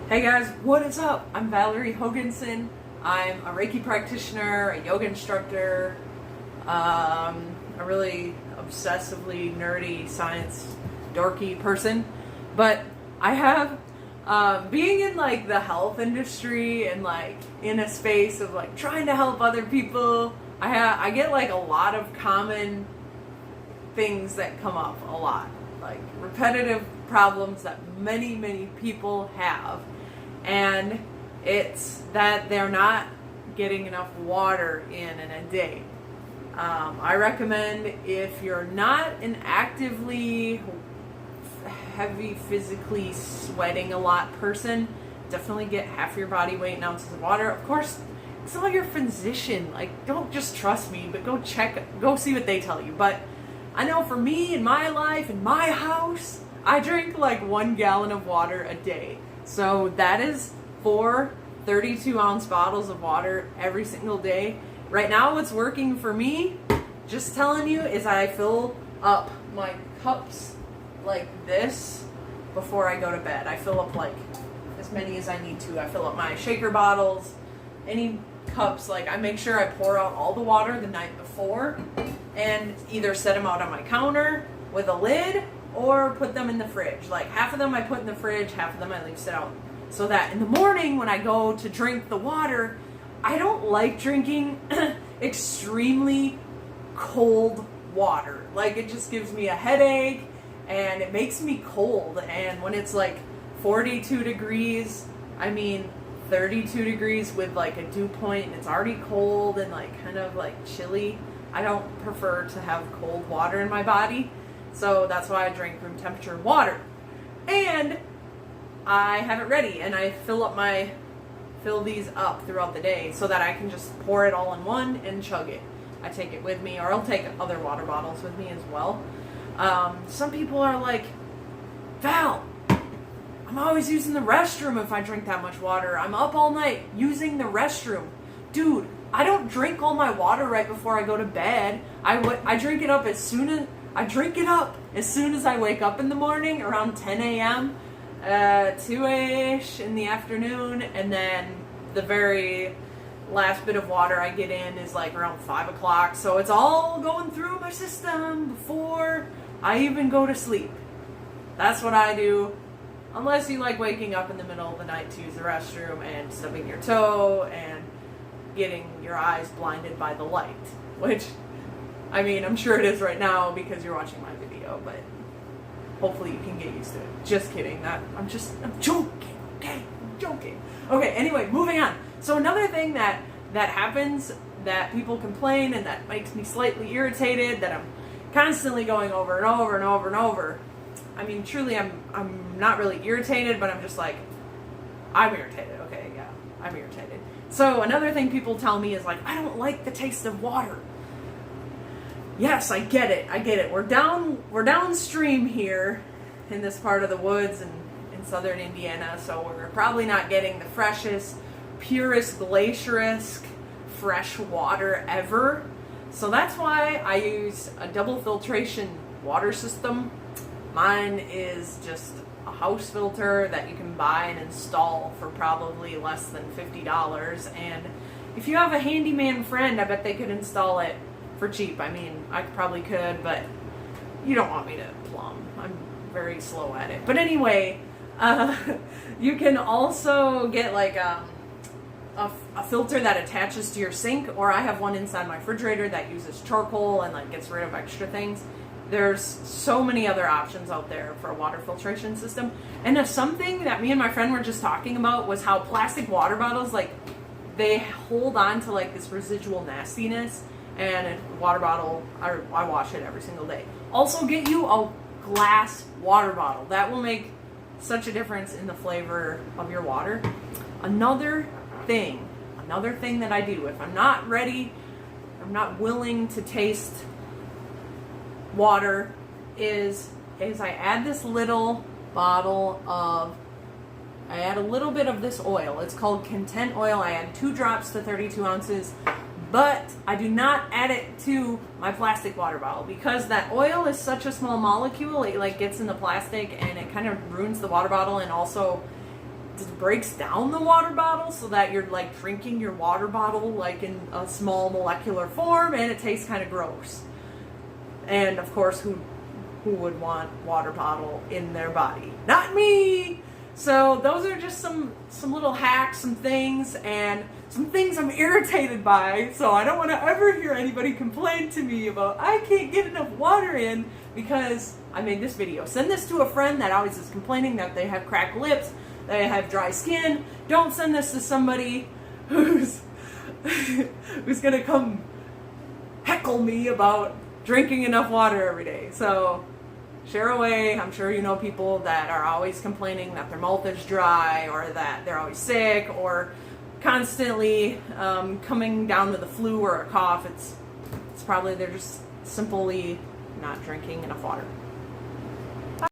Hey guys, what is up? I'm Valerie Hoganson. I'm a Reiki practitioner, a yoga instructor, a really obsessively nerdy, science, dorky person. But I have, being in like the health industry and like in a space of like trying to help other people, I get like a lot of common things that come up a lot, like repetitive problems that many people have, and it's that they're not getting enough water in a day. I recommend, if you're not an actively heavy physically sweating a lot person, definitely get half your body weight in ounces of water. Of course, tell your physician, like, don't just trust me, but go see what they tell you. But I know for me, in my life, in my house, I drink like 1 gallon of water a day. So that is 4 32-ounce bottles of water every single day. Right now, what's working for me, just telling you, is I fill up my cups like this before I go to bed. I fill up like as many as I need to. I fill up my shaker bottles, any cups. Like, I make sure I pour out all the water the night before and either set them out on my counter with a lid or put them in the fridge. Like, half of them I put in the fridge, half of them I leave sit out. So that in the morning when I go to drink the water, I don't like drinking extremely cold water. Like, it just gives me a headache and it makes me cold. And when it's like 42 degrees, 32 degrees with like a dew point, and it's already cold and like kind of like chilly, I don't prefer to have cold water in my body. So that's why I drink room temperature water. And I have it ready, and I fill these up throughout the day so that I can just pour it all in one and chug it. I take it with me, or I'll take other water bottles with me as well. Some people are like, Val, I'm always using the restroom if I drink that much water. I'm up all night using the restroom. Dude, I don't drink all my water right before I go to bed. I drink it up as soon as I wake up in the morning, around 10 a.m., 2-ish in the afternoon, and then the very last bit of water I get in is like around 5 o'clock. So it's all going through my system before I even go to sleep. That's what I do. Unless you like waking up in the middle of the night to use the restroom and stubbing your toe and getting your eyes blinded by the light, which, I'm sure it is right now because you're watching my video, but hopefully you can get used to it. Just kidding. I'm joking, okay? I'm joking. Okay, anyway, moving on. So another thing that happens, that people complain and that makes me slightly irritated, that I'm constantly going over and over and over and over. Truly, I'm not really irritated, but I'm just like, I'm irritated. Okay, yeah, I'm irritated. So another thing people tell me is like, I don't like the taste of water. Yes, I get it. We're downstream here in this part of the woods and in southern Indiana, so we're probably not getting the freshest, purest, glacierisk, fresh water ever. So that's why I use a double filtration water system. Mine is just a house filter that you can buy and install for probably less than $50. And if you have a handyman friend, I bet they could install it for cheap. I probably could, but you don't want me to plumb. I'm very slow at it. But anyway, you can also get like a filter that attaches to your sink, or I have one inside my refrigerator that uses charcoal and like gets rid of extra things. There's so many other options out there for a water filtration system. And something that me and my friend were just talking about was how plastic water bottles, like, they hold on to like this residual nastiness. And a water bottle, I wash it every single day. Also, get you a glass water bottle. That will make such a difference in the flavor of your water. Another thing that I do, if I'm not ready, I'm not willing to taste water, is I add this little bottle of, I add a little bit of this oil. It's called Content Oil. I add 2 drops to 32 ounces. But I do not add it to my plastic water bottle because that oil is such a small molecule. It like gets in the plastic and it kind of ruins the water bottle, and also just breaks down the water bottle so that you're like drinking your water bottle like in a small molecular form, and it tastes kind of gross. And of course, who would want water bottle in their body? Not me. So those are just some little hacks, some things, and some things I'm irritated by. So I don't want to ever hear anybody complain to me about I can't get enough water in because I made this video. Send this to a friend that always is complaining that they have cracked lips, they have dry skin. Don't send this to somebody who's gonna come heckle me about drinking enough water every day. So share away. I'm sure you know people that are always complaining that their mouth is dry, or that they're always sick, or constantly coming down with a flu or a cough. It's probably they're just simply not drinking enough water.